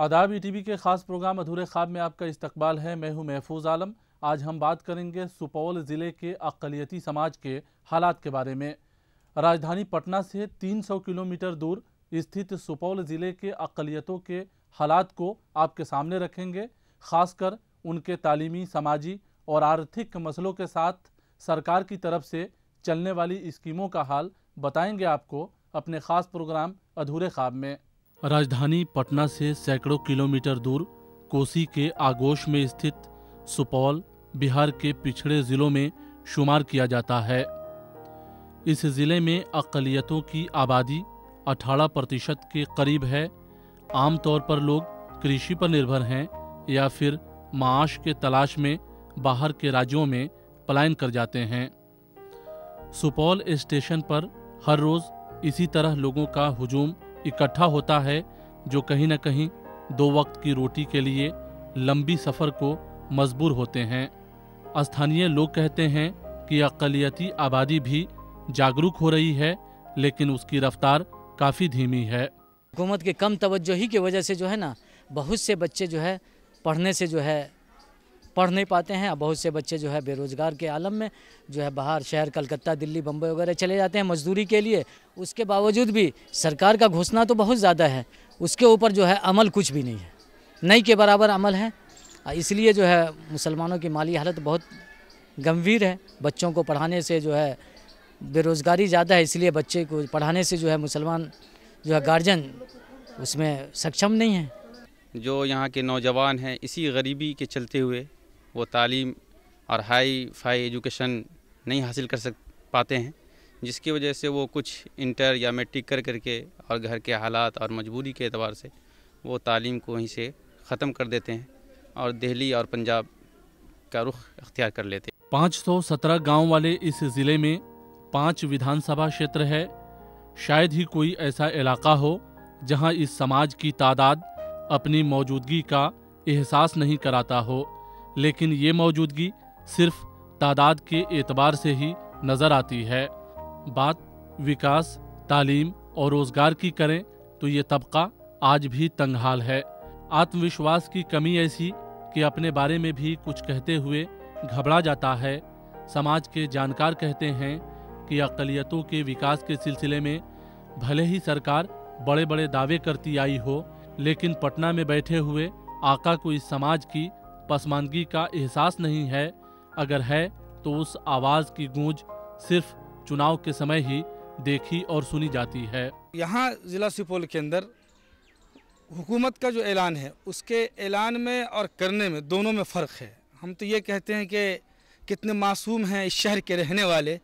आदाब ईटीवी के ख़ास प्रोग्राम अधूरे ख्वाब में आपका इस्तकबाल है। मैं हूं महफूज आलम। आज हम बात करेंगे सुपौल ज़िले के अक़लियती समाज के हालात के बारे में। राजधानी पटना से 300 किलोमीटर दूर स्थित सुपौल ज़िले के अक़लियतों के हालात को आपके सामने रखेंगे। ख़ासकर उनके तालीमी, समाजी और आर्थिक मसलों के साथ सरकार की तरफ से चलने वाली स्कीमों का हाल बताएंगे आपको अपने ख़ास प्रोग्राम अधूरे ख्वाब में। राजधानी पटना से सैकड़ों किलोमीटर दूर कोसी के आगोश में स्थित सुपौल बिहार के पिछड़े ज़िलों में शुमार किया जाता है। इस ज़िले में अक़लियतों की आबादी 18% के करीब है। आमतौर पर लोग कृषि पर निर्भर हैं या फिर माश के तलाश में बाहर के राज्यों में पलायन कर जाते हैं। सुपौल स्टेशन पर हर रोज़ इसी तरह लोगों का हुजूम इकट्ठा होता है, जो कहीं न कहीं 2 वक्त की रोटी के लिए लंबी सफ़र को मजबूर होते हैं। स्थानीय लोग कहते हैं कि अक़लियती आबादी भी जागरूक हो रही है, लेकिन उसकी रफ्तार काफ़ी धीमी है। हुकूमत के कम तवज्जोही की वजह से जो है ना, बहुत से बच्चे जो है पढ़ने से जो है पढ़ नहीं पाते हैं। बहुत से बच्चे जो है बेरोज़गार के आलम में जो है बाहर शहर कलकत्ता, दिल्ली, बम्बई वगैरह चले जाते हैं मजदूरी के लिए। उसके बावजूद भी सरकार का घोषणा तो बहुत ज़्यादा है, उसके ऊपर जो है अमल कुछ भी नहीं है, नहीं के बराबर अमल है। इसलिए जो है मुसलमानों की माली हालत बहुत गंभीर है। बच्चों को पढ़ाने से जो है बेरोज़गारी ज़्यादा है, इसलिए बच्चे को पढ़ाने से जो है मुसलमान जो है गार्जियन उसमें सक्षम नहीं है। जो यहाँ के नौजवान हैं, इसी गरीबी के चलते हुए वो तालीम और हाई फाई एजुकेशन नहीं हासिल कर पाते हैं, जिसकी वजह से वो कुछ इंटर या मैट्रिक करके और घर के हालात और मजबूरी के एतबार से वो तालीम को वहीं से ख़त्म कर देते हैं और दिल्ली और पंजाब का रुख अख्तियार कर लेते हैं। 517 गांव वाले इस ज़िले में 5 विधानसभा क्षेत्र है। शायद ही कोई ऐसा इलाका हो जहां इस समाज की तादाद अपनी मौजूदगी का एहसास नहीं कराता हो, लेकिन ये मौजूदगी सिर्फ तादाद के एतबार से ही नज़र आती है। बात विकास, तालीम और रोज़गार की करें तो ये तबका आज भी तंगहाल है। आत्मविश्वास की कमी ऐसी कि अपने बारे में भी कुछ कहते हुए घबरा जाता है। समाज के जानकार कहते हैं कि अक़लियतों के विकास के सिलसिले में भले ही सरकार बड़े बड़े दावे करती आई हो, लेकिन पटना में बैठे हुए आका को इस समाज की पसमानगी का एहसास नहीं है। अगर है तो उस आवाज़ की गूंज सिर्फ चुनाव के समय ही देखी और सुनी जाती है। यहाँ ज़िला सुपौल के अंदर हुकूमत का जो ऐलान है, उसके ऐलान में और करने में दोनों में फ़र्क है। हम तो ये कहते हैं कि कितने मासूम हैं इस शहर के रहने वाले,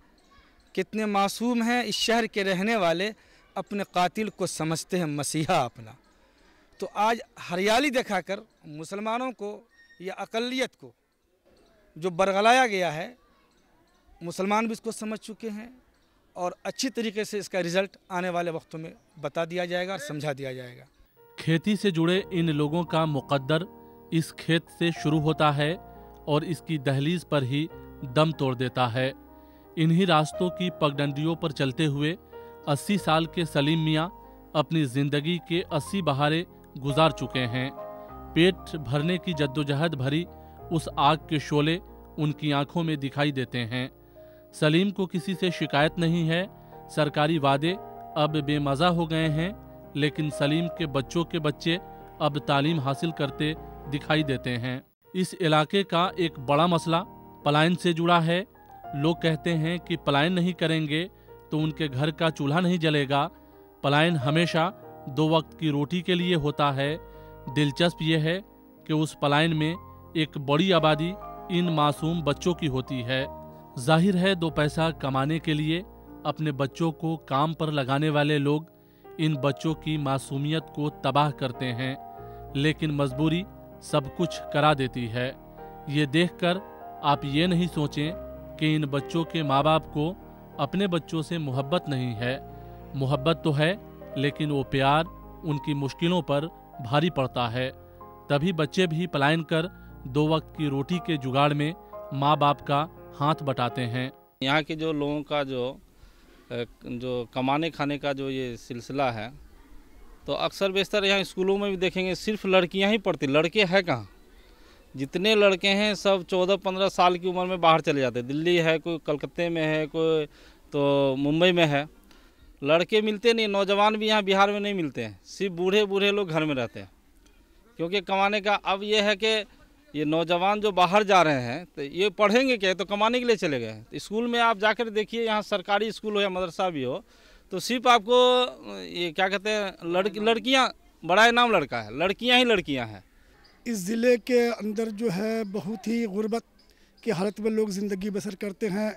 कितने मासूम हैं इस शहर के रहने वाले, अपने कातिल को समझते हैं मसीहा अपना। तो आज हरियाली दिखाकर मुसलमानों को या अक़लियत को जो बरगलाया गया है, मुसलमान भी इसको समझ चुके हैं और अच्छी तरीके से इसका रिज़ल्ट आने वाले वक्तों में बता दिया जाएगा और समझा दिया जाएगा। खेती से जुड़े इन लोगों का मुक़द्दर इस खेत से शुरू होता है और इसकी दहलीज पर ही दम तोड़ देता है। इन्हीं रास्तों की पगडंडियों पर चलते हुए 80 साल के सलीम मियाँ अपनी ज़िंदगी के 80 बहारे गुजार चुके हैं। पेट भरने की जद्दोजहद भरी उस आग के शोले उनकी आंखों में दिखाई देते हैं। सलीम को किसी से शिकायत नहीं है। सरकारी वादे अब बेमज़ा हो गए हैं, लेकिन सलीम के बच्चे अब तालीम हासिल करते दिखाई देते हैं। इस इलाके का एक बड़ा मसला पलायन से जुड़ा है। लोग कहते हैं कि पलायन नहीं करेंगे तो उनके घर का चूल्हा नहीं जलेगा। पलायन हमेशा 2 वक्त की रोटी के लिए होता है। दिलचस्प ये है कि उस पलायन में एक बड़ी आबादी इन मासूम बच्चों की होती है। जाहिर है 2 पैसा कमाने के लिए अपने बच्चों को काम पर लगाने वाले लोग इन बच्चों की मासूमियत को तबाह करते हैं, लेकिन मजबूरी सब कुछ करा देती है। ये देखकर आप ये नहीं सोचें कि इन बच्चों के माँ बाप को अपने बच्चों से मोहब्बत नहीं है। मोहब्बत तो है, लेकिन वो प्यार उनकी मुश्किलों पर भारी पड़ता है। तभी बच्चे भी पलायन कर 2 वक्त की रोटी के जुगाड़ में माँ बाप का हाथ बटाते हैं। यहाँ के जो लोगों का जो कमाने खाने का जो ये सिलसिला है, तो अक्सर बेशतर यहाँ स्कूलों में भी देखेंगे सिर्फ लड़कियां ही पढ़ती, लड़के हैं कहाँ। जितने लड़के हैं सब 14-15 साल की उम्र में बाहर चले जाते हैं। दिल्ली है, कोई कलकत्ते में है, कोई तो मुंबई में है। लड़के मिलते नहीं, नौजवान भी यहाँ बिहार में नहीं मिलते हैं। सिर्फ बूढ़े बूढ़े लोग घर में रहते हैं, क्योंकि कमाने का अब ये है कि ये नौजवान जो बाहर जा रहे हैं तो ये पढ़ेंगे क्या, तो कमाने के लिए चले गए हैं। तो स्कूल में आप जाकर देखिए, यहाँ सरकारी स्कूल हो या मदरसा भी हो, तो सिर्फ आपको ये क्या कहते हैं लड़कियाँ, बड़ा इनाम लड़का है, लड़कियाँ ही लड़कियाँ हैं। इस ज़िले के अंदर जो है बहुत ही गुर्बत की हालत में लोग ज़िंदगी बसर करते हैं।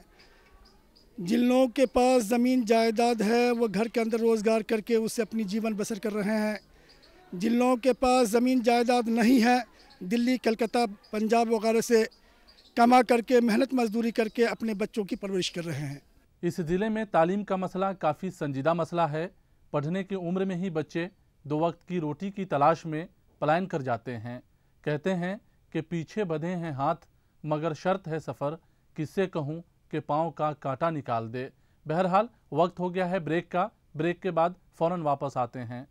जिन लोगों के पास ज़मीन जायदाद है वो घर के अंदर रोज़गार करके उससे अपनी जीवन बसर कर रहे हैं। जिन लोगों के पास ज़मीन जायदाद नहीं है, दिल्ली, कलकत्ता, पंजाब वगैरह से कमा करके मेहनत मजदूरी करके अपने बच्चों की परवरिश कर रहे हैं। इस ज़िले में तालीम का मसला काफ़ी संजीदा मसला है। पढ़ने की उम्र में ही बच्चे 2 वक्त की रोटी की तलाश में पलायन कर जाते हैं। कहते हैं कि पीछे बंधे हैं हाथ, मगर शर्त है सफ़र, किससे कहूँ कि पाँव का कांटा निकाल दे। बहरहाल वक्त हो गया है ब्रेक का। ब्रेक के बाद फ़ौरन वापस आते हैं।